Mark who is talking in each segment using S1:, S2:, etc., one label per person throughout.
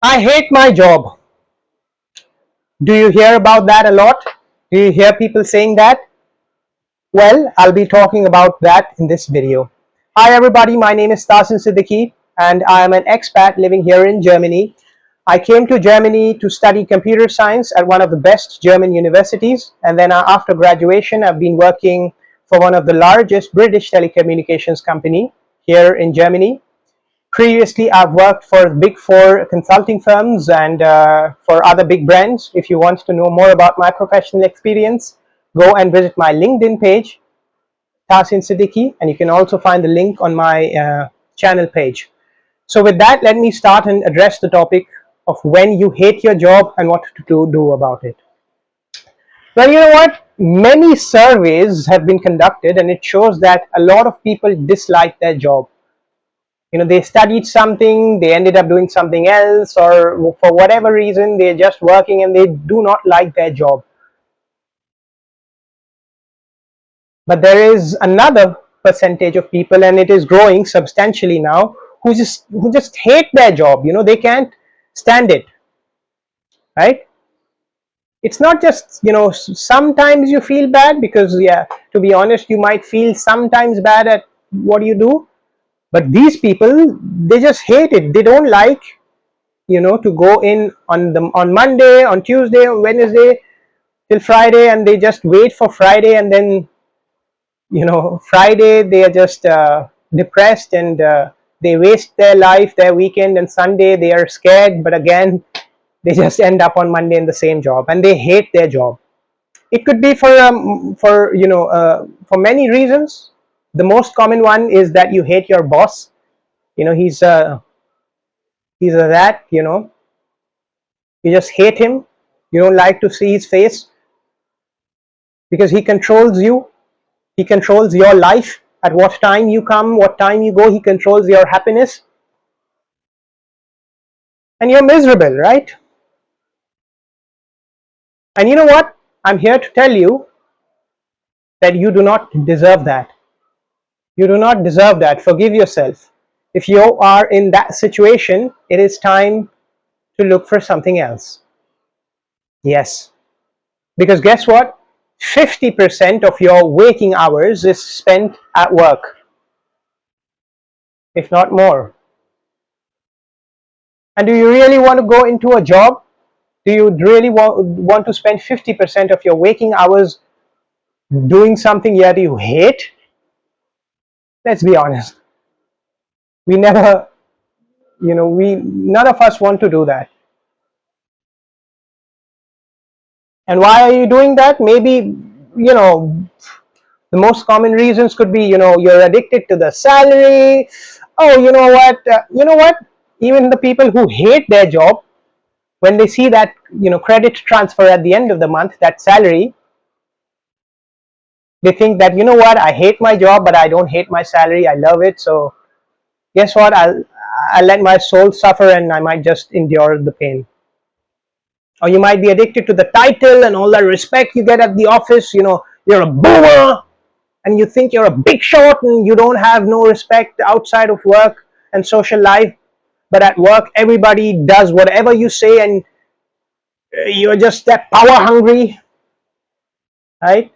S1: I hate my job. Do you hear about that a lot? Do you hear people saying that? Well, I'll be talking about that in this video. Hi everybody, my name is Tasin Siddiqui and I am an expat living here in Germany. I came to Germany to study computer science at one of the best German universities, and then after graduation I've been working for one of the largest British telecommunications company here in Germany. Previously, I've worked for big four consulting firms and for other big brands. If you want to know more about my professional experience, go and visit my LinkedIn page, Tasin Siddiqui, and you can also find the link on my channel page. So with that, let me start and address the topic of when you hate your job and what to do about it. Well, you know what? Many surveys have been conducted and it shows that a lot of people dislike their job. They studied something, they ended up doing something else, or for whatever reason they're just working and they do not like their job. But there is another percentage of people, and it is growing substantially now, who just hate their job. They can't stand it, right? It's not just, sometimes you feel bad because, yeah, to be honest, you might feel sometimes bad at what you do, but these people, they just hate it. They don't like, to go in on Monday, on Tuesday, on Wednesday till Friday, and they just wait for Friday, and then Friday they are just depressed, and they waste their life, their weekend, and Sunday they are scared, but again they just end up on Monday in the same job, and they hate their job. It could be for many reasons. The most common one is that you hate your boss. He's a rat. You just hate him. You don't like to see his face because he controls you. He controls your life. At what time you come, what time you go, he controls your happiness. And you're miserable, right? And you know what? I'm here to tell you that you do not deserve that. You do not deserve that. Forgive yourself. If you are in that situation, it is time to look for something else. Yes. Because guess what? 50% of your waking hours is spent at work, if not more. And do you really want to go into a job? Do you really want to spend 50% of your waking hours doing something that you hate? Let's be honest. We never, none of us want to do that. And why are you doing that? Maybe, the most common reasons could be, you're addicted to the salary. Oh, you know what? Even the people who hate their job, when they see that, credit transfer at the end of the month, that salary, they think that, I hate my job, but I don't hate my salary. I love it. So guess what? I'll let my soul suffer and I might just endure the pain. Or you might be addicted to the title and all that respect you get at the office. You're a boomer and you think you're a big shot and you don't have no respect outside of work and social life. But at work, everybody does whatever you say, and you're just that power hungry, right?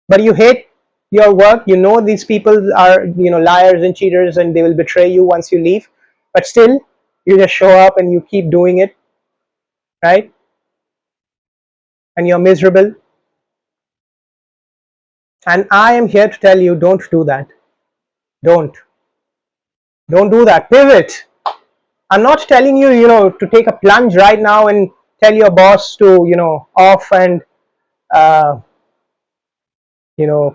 S1: But you hate your work. These people are, liars and cheaters, and they will betray you once you leave. But still, you just show up and you keep doing it, right? And you're miserable. And I am here to tell you, don't do that. Don't do that. Pivot. I'm not telling you, to take a plunge right now and tell your boss to, off and,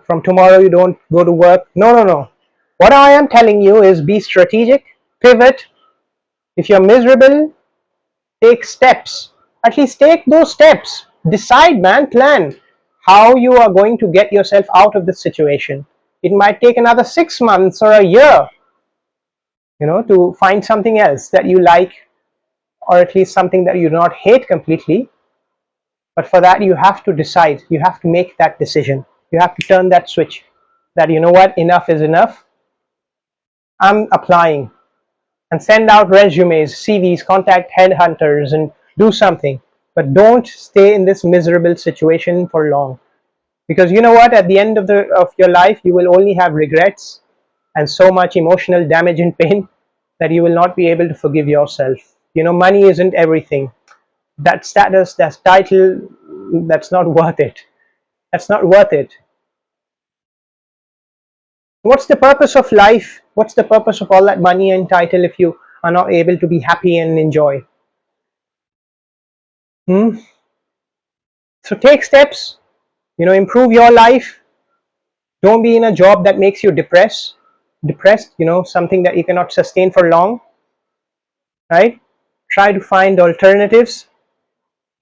S1: from tomorrow you don't go to work. No, no, no. What I am telling you is be strategic, pivot. If you're miserable, take steps. At least take those steps. Decide, man, plan how you are going to get yourself out of this situation. It might take another 6 months or a year, to find something else that you like, or at least something that you do not hate completely. But for that, you have to decide. You have to make that decision. You have to turn that switch that, enough is enough. I'm applying and send out resumes, CVs, contact headhunters, and do something. But don't stay in this miserable situation for long, because you know what? At the end of your life, you will only have regrets and so much emotional damage and pain that you will not be able to forgive yourself. You know, money isn't everything. That status, that title, that's not worth it. That's not worth it. What's the purpose of life? What's the purpose of all that money and title if you are not able to be happy and enjoy? Hmm? So take steps, improve your life. Don't be in a job that makes you depressed, something that you cannot sustain for long, right? Try to find alternatives.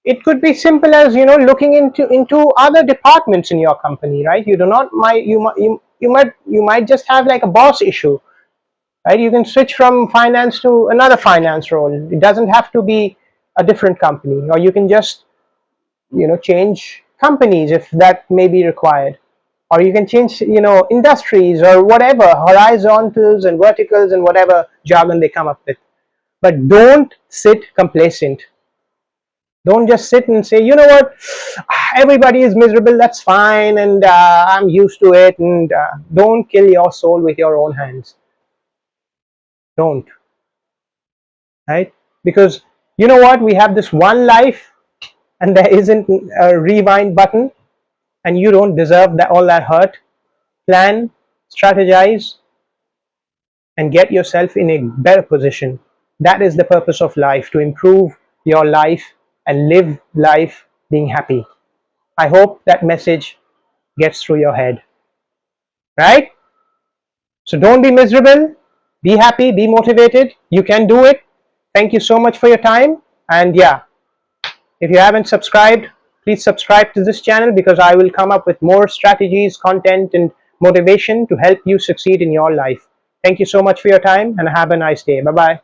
S1: It could be simple as, looking into other departments in your company, right? You do not might you might just have like a boss issue, right? You can switch from finance to another finance role. It doesn't have to be a different company, or you can just change companies if that may be required, or you can change industries or whatever, horizontals and verticals and whatever jargon they come up with. But don't sit complacent. Don't just sit and say, you know what, everybody is miserable, that's fine, and I'm used to it. And don't kill your soul with your own hands. Don't. Right? Because you know what, we have this one life, and there isn't a rewind button, and you don't deserve all that hurt. Plan, strategize, and get yourself in a better position. That is the purpose of life, to improve your life and live life being happy. I hope that message gets through your head, right? So don't be miserable, be happy, be motivated. You can do it. Thank you so much for your time. And yeah, if you haven't subscribed, please subscribe to this channel, because I will come up with more strategies, content, and motivation to help you succeed in your life. Thank you so much for your time, and have a nice day. Bye bye.